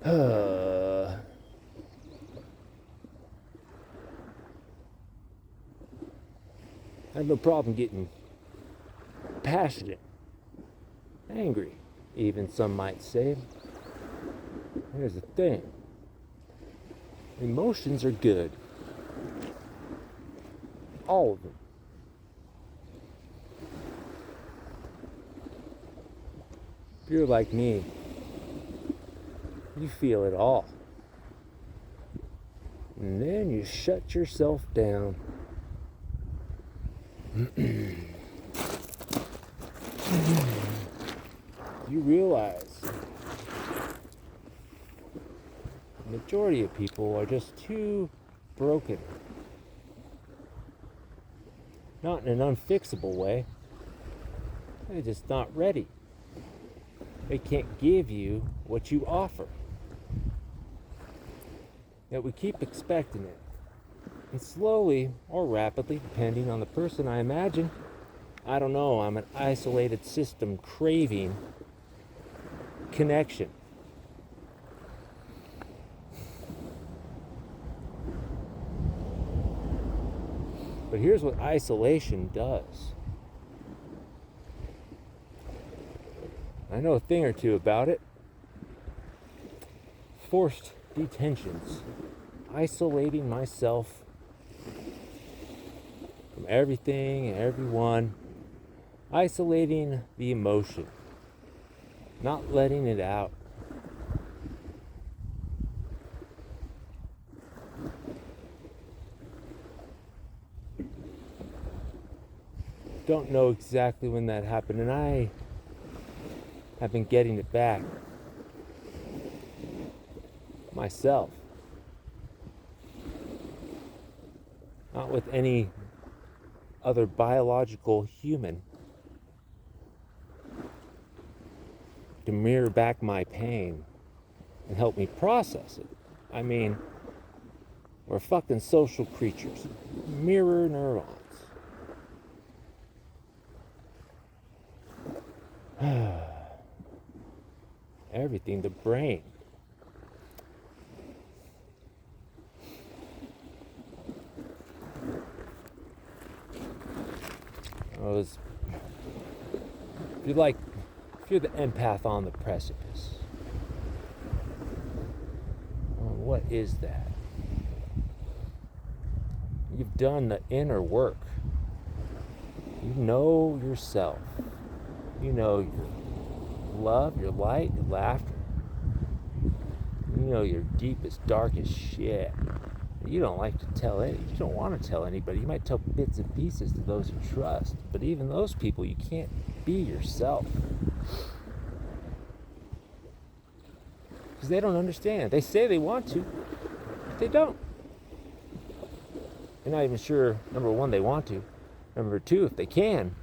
I have no problem getting passionate, angry, even some might say. Here's the thing. Emotions are good. All of them. If you're like me, you feel it all. And then you shut yourself down. You realize the majority of people are just too broken. Not in an unfixable way. They're just not ready. They can't give you what you offer. Yet we keep expecting it. And slowly, or rapidly, depending on the person, I imagine, I don't know, I'm an isolated system craving connection. But here's what isolation does. I know a thing or two about it. Forced detentions. Isolating myself from everything and everyone. Isolating the emotion. Not letting it out. Don't know exactly when that happened, and I have been getting it back myself. Not with any other biological human to mirror back my pain and help me process it. I mean, we're fucking social creatures. Mirror neurons. Everything, the brain. If you're the empath on the precipice, well, what is that? You've done the inner work. You know yourself. You know your love, your light, your laughter. You know your deepest, darkest shit. You don't like to tell you don't want to tell anybody. You might tell bits and pieces to those you trust, but even those people, you can't be yourself. Because they don't understand. They say they want to, but they don't. They're not even sure, number one, they want to. Number two, if they can.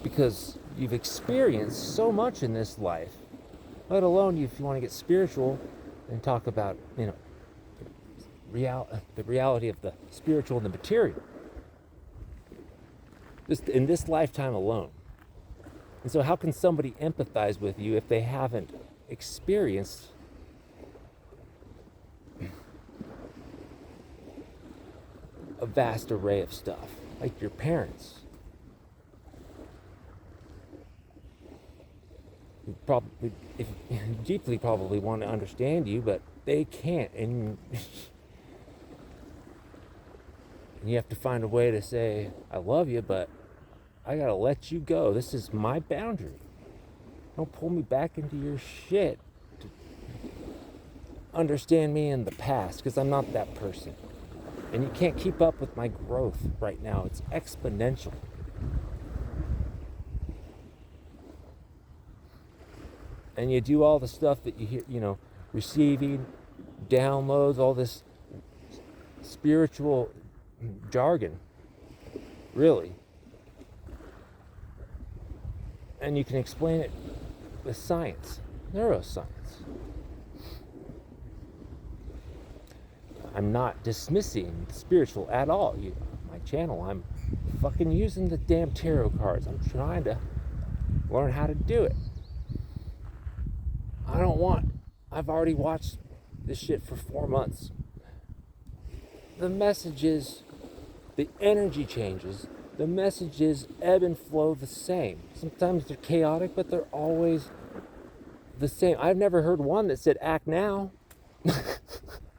Because you've experienced so much in this life, let alone if you want to get spiritual and talk about, the reality of the spiritual and the material. Just in this lifetime alone. And so how can somebody empathize with you if they haven't experienced a vast array of stuff, like your parents? Deeply probably want to understand you, but they can't, and you have to find a way to say, I love you, but I gotta let you go. This is my boundary. Don't pull me back into your shit. Understand me in the past, because I'm not that person. And you can't keep up with my growth right now. It's exponential. And you do all the stuff that you hear, receiving, downloads, all this spiritual jargon, really. And you can explain it with science, neuroscience. I'm not dismissing spiritual at all. My channel, I'm fucking using the damn tarot cards. I'm trying to learn how to do it. I don't want I've already watched this shit for 4 months. The messages, the energy changes, the messages ebb and flow the same. Sometimes they're chaotic, but they're always the same. I've never heard one that said act now.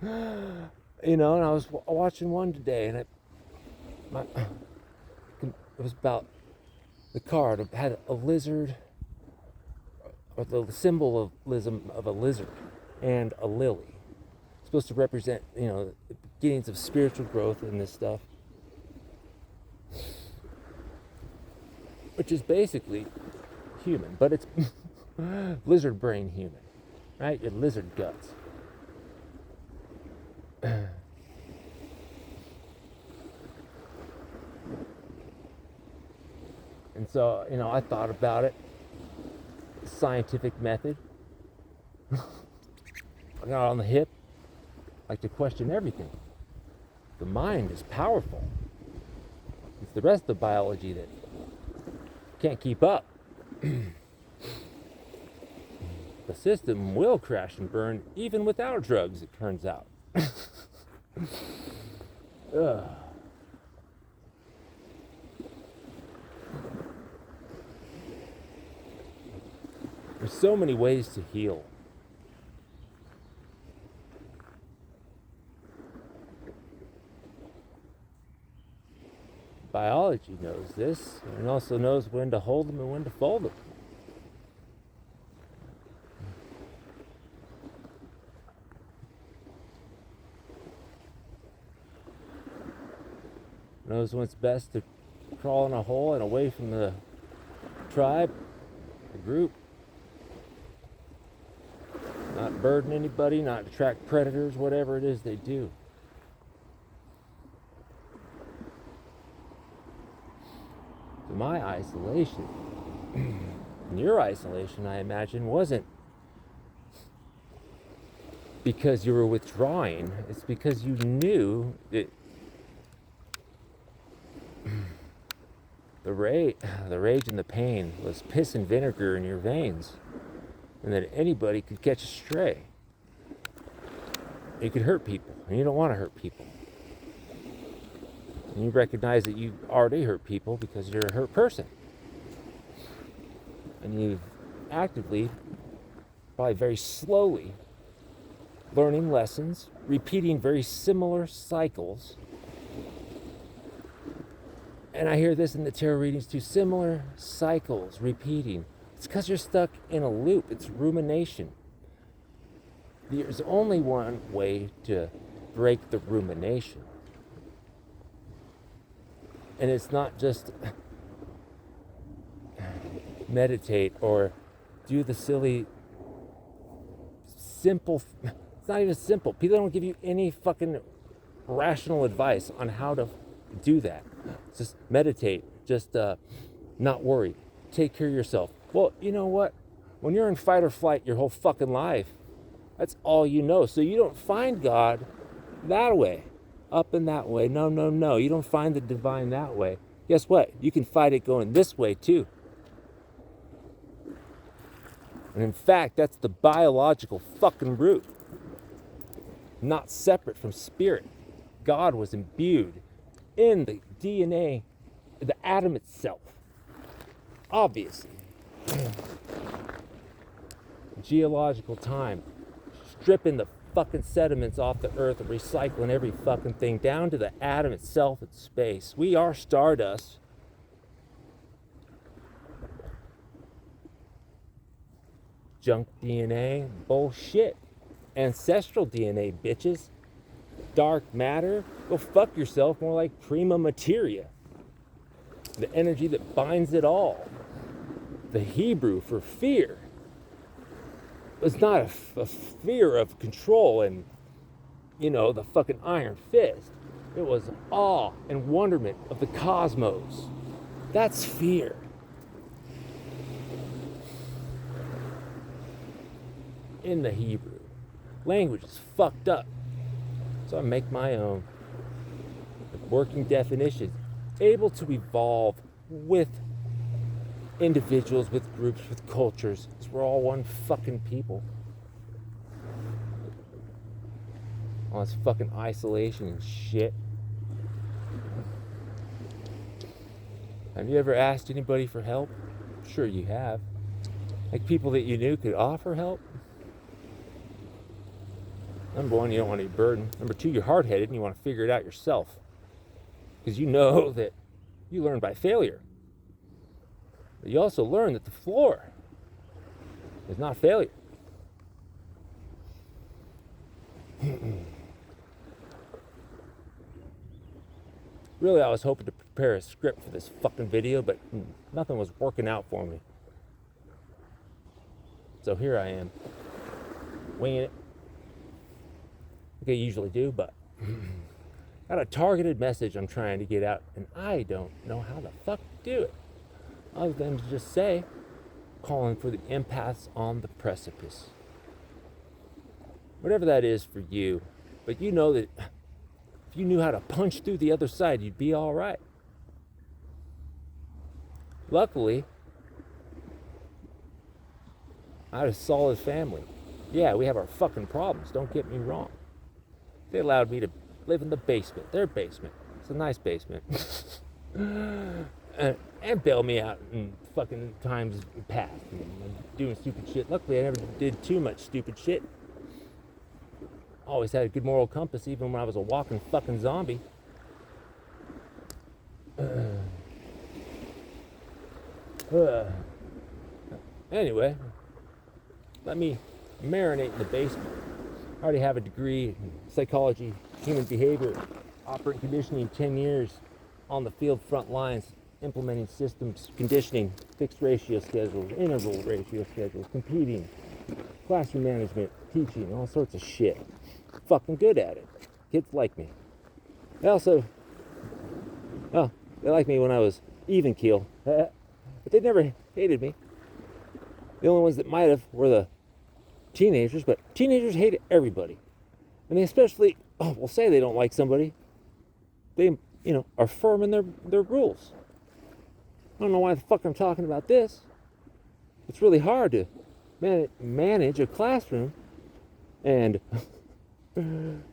You know, and I was watching one today, and it was about the card. It had a lizard, or the symbolism of a lizard and a lily. It's supposed to represent, you know, the beginnings of spiritual growth in this stuff, which is basically human, but it's lizard brain human, right? Your lizard guts. And so, you know, I thought about it. Scientific method. I got on the hip. I like to question everything. The mind is powerful. It's the rest of the biology that can't keep up. The system will crash and burn even without drugs, it turns out. Ugh. There's so many ways to heal. Biology knows this, and also knows when to hold them and when to fold them. Knows when it's best to crawl in a hole and away from the tribe, the group. Not burden anybody, not attract predators, whatever it is they do. So my isolation, and your isolation, I imagine, wasn't because you were withdrawing. It's because you knew that the rage and the pain was piss and vinegar in your veins, and that anybody could catch a stray. You could hurt people, and you don't want to hurt people. And you recognize that you already hurt people because you're a hurt person. And you've actively, probably very slowly, learning lessons, repeating very similar cycles. And I hear this in the tarot readings too, similar cycles repeating. It's because you're stuck in a loop. It's rumination. There's only one way to break the rumination. And it's not just meditate or do the silly, simple, it's not even simple. People don't give you any fucking rational advice on how to do that. Just meditate, just not worry, take care of yourself. Well, you know what? When you're in fight or flight your whole fucking life, that's all you know. So you don't find God that way, up and that way. No. You don't find the divine that way. Guess what? You can fight it going this way too. And in fact, that's the biological fucking root. Not separate from spirit. God was imbued in the DNA, the atom itself. Obviously. Geological time. Stripping the fucking sediments off the earth and recycling every fucking thing down to the atom itself in space. We are stardust. Junk DNA, bullshit. Ancestral DNA, bitches. Dark matter, go fuck yourself, more like prima materia. The energy that binds it all. The Hebrew for fear was not a fear of control and, you know, the fucking iron fist. It was awe and wonderment of the cosmos. That's fear. In the Hebrew. Language is fucked up. So I make my own. Working definitions. Able to evolve with individuals, with groups, with cultures. Because we're all one fucking people. All this fucking isolation and shit. Have you ever asked anybody for help? Sure you have. Like people that you knew could offer help? Number one, you don't want to be burdened. Number two, you're hard-headed and you want to figure it out yourself. Because you know that you learn by failure. But you also learn that the floor is not failure. Really, I was hoping to prepare a script for this fucking video, but nothing was working out for me. So here I am, winging it. Like I usually do, but got a targeted message I'm trying to get out, and I don't know how the fuck to do it. Other than to just say, calling for the empaths on the precipice. Whatever that is for you, but you know that if you knew how to punch through the other side, you'd be all right. Luckily, I had a solid family. Yeah, we have our fucking problems, don't get me wrong. They allowed me to live in the basement, their basement. It's a nice basement. And bail me out in fucking times past and doing stupid shit. Luckily, I never did too much stupid shit. Always had a good moral compass, even when I was a walking fucking zombie. Anyway, let me marinate in the basement. I already have a degree in psychology, human behavior, operant conditioning, 10 years on the field front lines, implementing systems, conditioning, fixed ratio schedules, interval ratio schedules, competing, classroom management, teaching, all sorts of shit. Fucking good at it. Kids like me. They also, well, they liked me when I was even keel, but they never hated me. The only ones that might have were the teenagers, but teenagers hate everybody. And they especially, will say they don't like somebody. They, are firm in their rules. I don't know why the fuck I'm talking about this. It's really hard to manage a classroom and,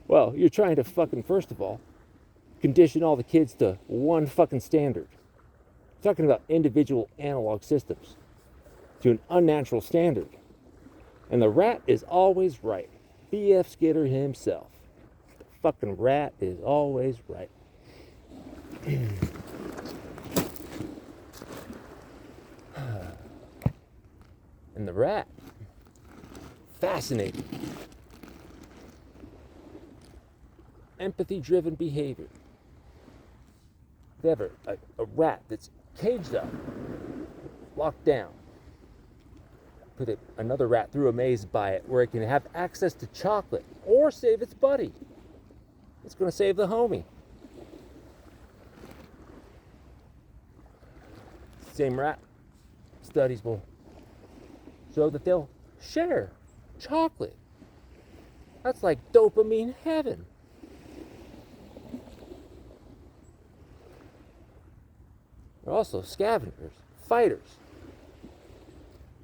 well, you're trying to fucking, first of all, condition all the kids to one fucking standard. I'm talking about individual analog systems to an unnatural standard. And the rat is always right. B.F. Skinner himself. The fucking rat is always right. And the rat, fascinating. Empathy-driven behavior. If you have a rat that's caged up, locked down, put another rat through a maze by it where it can have access to chocolate or save its buddy. It's going to save the homie. Same rat. Studies will show that they'll share chocolate. That's like dopamine heaven. They're also scavengers, fighters.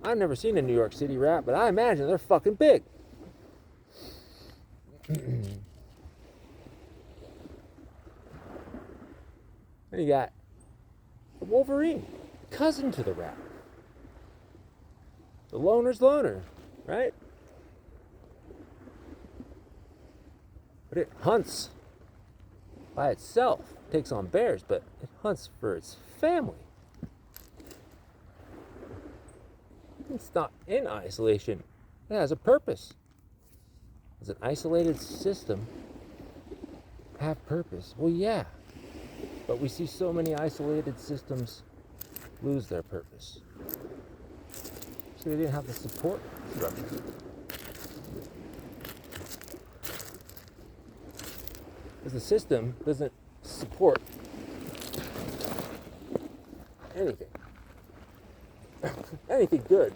I've never seen a New York City rat, but I imagine they're fucking big. Then you got the Wolverine, cousin to the rat. The loner's loner, right? But it hunts by itself. It takes on bears, but it hunts for its family. It's not in isolation. It has a purpose. Does an isolated system have purpose? Well, yeah. But we see so many isolated systems lose their purpose. So they didn't have the support structure. Because the system doesn't support anything. Anything good.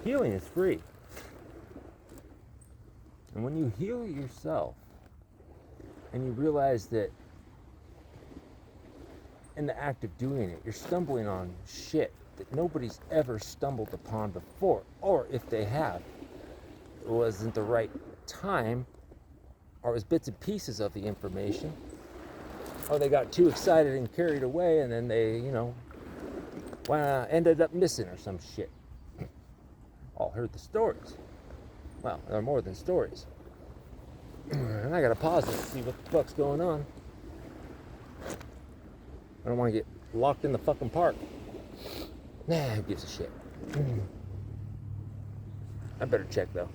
Healing is free. And when you heal yourself and you realize that in the act of doing it, you're stumbling on shit that nobody's ever stumbled upon before. Or if they have, it wasn't the right time, or it was bits and pieces of the information, or they got too excited and carried away, and then they, ended up missing or some shit. All heard the stories. Well, they're more than stories. And I gotta pause it and see what the fuck's going on. I don't want to get locked in the fucking park. Nah, who gives a shit? I better check though.